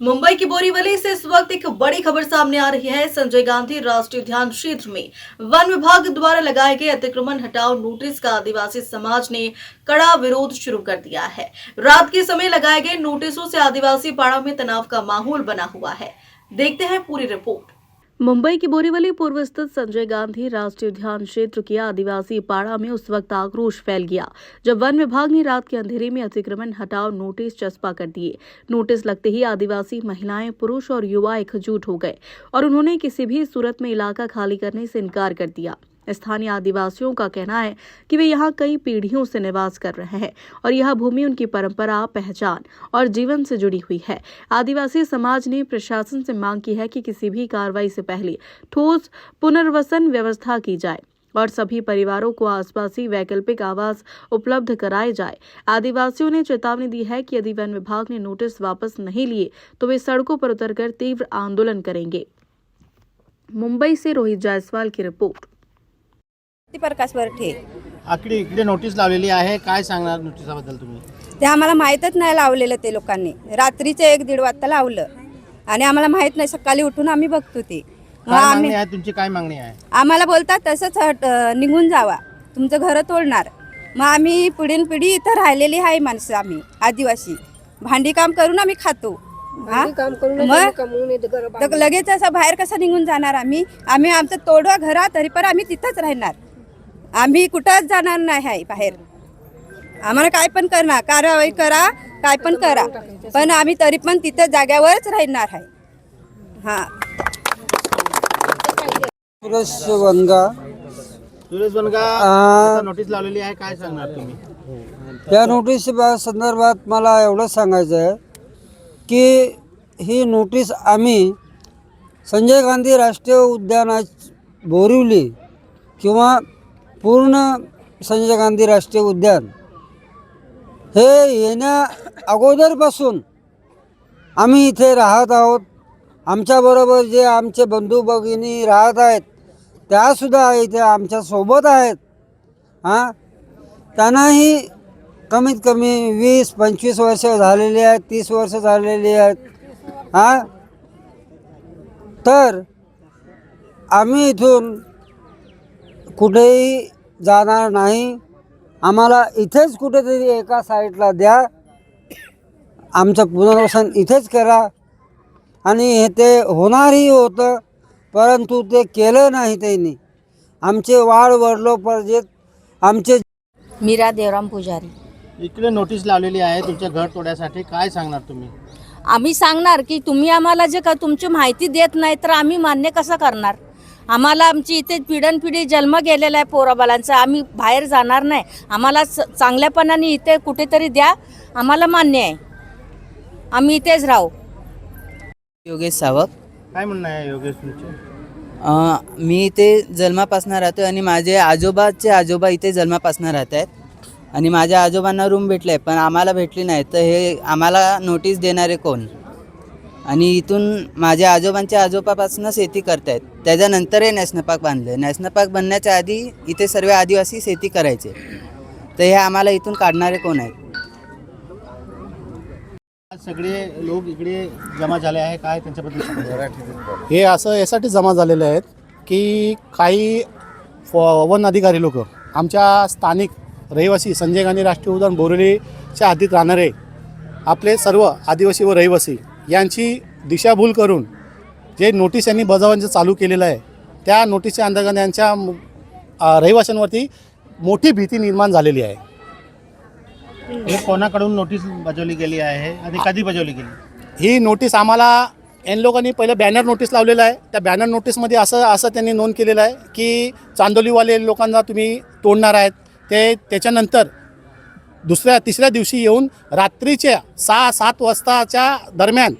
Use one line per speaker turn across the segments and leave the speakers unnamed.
मुंबई की बोरीवली से इस वक्त एक बड़ी खबर सामने आ रही है। संजय गांधी राष्ट्रीय उद्यान क्षेत्र में वन विभाग द्वारा लगाए गए अतिक्रमण हटाओ नोटिस का आदिवासी समाज ने कड़ा विरोध शुरू कर दिया है। रात के समय लगाए गए नोटिसों से आदिवासी पाड़ों में तनाव का माहौल बना हुआ है। देखते हैं पूरी रिपोर्ट। मुंबई की बोरीवली पूर्व स्थित संजय गांधी राष्ट्रीय उद्यान क्षेत्र के आदिवासी पाड़ा में उस वक्त आक्रोश फैल गया जब वन विभाग ने रात के अंधेरे में अतिक्रमण हटाओ नोटिस चस्पा कर दिए। नोटिस लगते ही आदिवासी महिलाएं, पुरुष और युवा एकजुट हो गए और उन्होंने किसी भी सूरत में इलाका खाली करने से इनकार कर दिया। स्थानीय आदिवासियों का कहना है कि वे यहाँ कई पीढ़ियों से निवास कर रहे हैं और यह भूमि उनकी परंपरा, पहचान और जीवन से जुड़ी हुई है। आदिवासी समाज ने प्रशासन से मांग की है कि किसी भी कार्रवाई से पहले ठोस पुनर्वसन व्यवस्था की जाए और सभी परिवारों को आसपासी वैकल्पिक आवास उपलब्ध कराए जाए। आदिवासियों ने चेतावनी दी है कि यदि वन विभाग ने नोटिस वापस नहीं लिए तो वे सड़कों पर उतरकर तीव्र आंदोलन करेंगे। मुंबई से रोहित जायसवाल की रिपोर्ट।
प्रकाश वरठे
इकडे नोटीस लावलेली आहे, काय सांगणार नोटिसाबद्दल तुम्ही?
ते आम्हाला माहीतच नाही लावलेलं, ते लोकांनी रात्रीचे 1-1:30 वाजता लावलं आणि आम्हाला माहित नाही, सकाळी उठून आम्ही बघतो ते। मग
काय
आम्ही
मागणी आहे तुमची? काय मागणी आहे?
आम्हाला बोलतात तसंच निघून जावा, तुमचं घर तोडणार। मग आम्ही पिढी इथं राहिलेली आहे माणसं, आम्ही आदिवासी भांडी काम करून आम्ही खातो। मग लगेच असं बाहेर कसं निघून जाणार आम्ही? आम्ही आमचं तोडवा घरा, तरी पण आम्ही तिथंच राहणार, आम्ही कुठंच जाणार नाही आहे बाहेर। आम्हाला काय पण करणार, कारवाई करा, काय पण करा, पण आम्ही तरी पण तिथं जाग्यावरच राहणार आहे। हां,
सुरेश बनगा नोटीस लावलेली आहे, काय सांगणार तुम्ही?
या नोटीस संदर्भात मला एवढं सांगायचं आहे की ही नोटीस आम्ही संजय गांधी राष्ट्रीय उद्यानात बोरिवली किंवा पूर्ण संजय गांधी राष्ट्रीय उद्यान हे येण्या अगोदरपासून आम्ही इथे राहत आहोत। आमच्याबरोबर जे आमचे बंधू भगिनी राहत आहेत त्यासुद्धा इथे आमच्यासोबत आहेत। त्यांनाही कमीत कमी 20-25 वर्ष झालेली आहेत, 30 वर्ष झालेली आहेत। तर आम्ही इथून कुठेही जाणार नाही, आम्हाला इथेच कुठेतरी एका साईडला द्या, आमचं पुनर्वसन इथेच करा। आणि हे ते होणारही होतं, परंतु ते केलं नाही त्यांनी। आमचे वाढ वडलोपार्जित आमचे
मीरा देवराम पुजारी।
इकडे नोटीस लावलेली आहे तुमच्या घर तोड्यासाठी, काय सांगणार तुम्ही?
आम्ही सांगणार की तुम्ही आम्हाला जे का तुमची माहिती देत नाही तर आम्ही मान्य कसं करणार? आम्हाला आमची इथे पिढी जन्म गेलेला आहे पोराबालांचा, आम्ही बाहेर जाणार नाही। आम्हाला चांगल्यापणाने इथे कुठेतरी द्या, आम्हाला मान्य आहे, आम्ही इथेच राहू।
योगेश सावक।
काय म्हणणं आहे योगेश तुमचे?
मी इथे जन्मापासून राहतो आणि माझे आजोबाचे आजोबा इथे जन्मापासून राहत आहेत आणि माझ्या आजोबांना रूम भेटले आहे पण आम्हाला भेटली नाही, तर हे आम्हाला नोटीस देणारे कोण? आणि इथून माझ्या आजोबांच्या आजोबापासून शेती करत आहेत, त्याच्यानंतर हे नॅशनल पार्क बांधले। नॅशनल पार्क बनण्याच्या आधी इथे सर्व आदिवासी शेती करायचे, तर हे आम्हाला इथून काढणारे कोण आहेत?
सगळे लोक इकडे जमा झाले आहे, काय त्यांच्याबद्दल सांगा?
हे असं यासाठी जमा झालेले आहेत की काही वन अधिकारी लोक आमच्या स्थानिक रहिवासी संजय गांधी राष्ट्रीय उद्यान बोरिवलीच्या हद्दीत राहणारे आपले सर्व आदिवासी व रहिवासी यांची दिशाभूल करून जे नोटीस यांनी बजावण्याचं चालू केलेलं आहे, त्या नोटीसच्या अंतर्गत यांच्या रहिवाशांवरती मोठी भीती निर्माण झालेली आहे।
हे कोणाकडून नोटीस बजावली गेली आहे आणि कधी बजावली गेली?
ही नोटीस आम्हाला एन लोकांनी पहिलं बॅनर नोटीस लावलेलं आहे, त्या बॅनर नोटीसमध्ये असं त्यांनी नोंद केलेलं आहे की चांदोलीवाले लोकांना तुम्ही तोडणार आहेत। त्याच्यानंतर तिसऱ्या दिवशी येऊन रात्रीच्या 6-7 वाजताच्या दरम्यान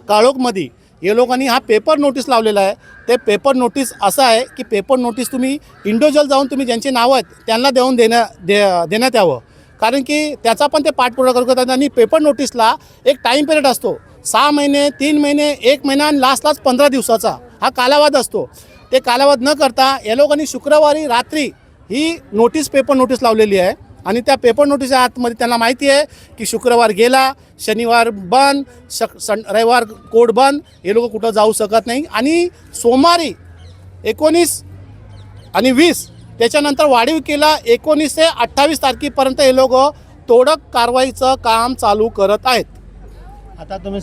काळोखमध्ये हे लोकांनी हा पेपर नोटीस लावलेला आहे। ते पेपर नोटीस असं आहे की पेपर नोटीस तुम्ही इंडिव्हिज्युअल जाऊन तुम्ही ज्यांचे नावं आहेत त्यांना देण्यात यावं, कारण की त्याचा पण ते पाठपुरावा करतात। आणि पेपर नोटीसला एक टाईम पिरियड असतो, 6 महिने, 3 महिने, 1 महिना आणि लास्ट 15 दिवसाचा हा कालावधी असतो। ते कालावधी न करता या लोकांनी शुक्रवारी रात्री ही पेपर नोटीस लावलेली आहे आणि त्या पेपर नोटीसच्या आतमध्ये त्यांना माहिती आहे की शुक्रवार गेला, शनिवार बंद, रविवार कोर्ट बंद, हे लोक कुठं जाऊ शकत नाही. आणि सोमवारी 19 आणि 20 त्याच्यानंतर वाढीव केला 19 ते 28 तारखेपर्यंत हे लोक तोडक कारवाईचं काम चालू करत आहेत.
आता तुम्ही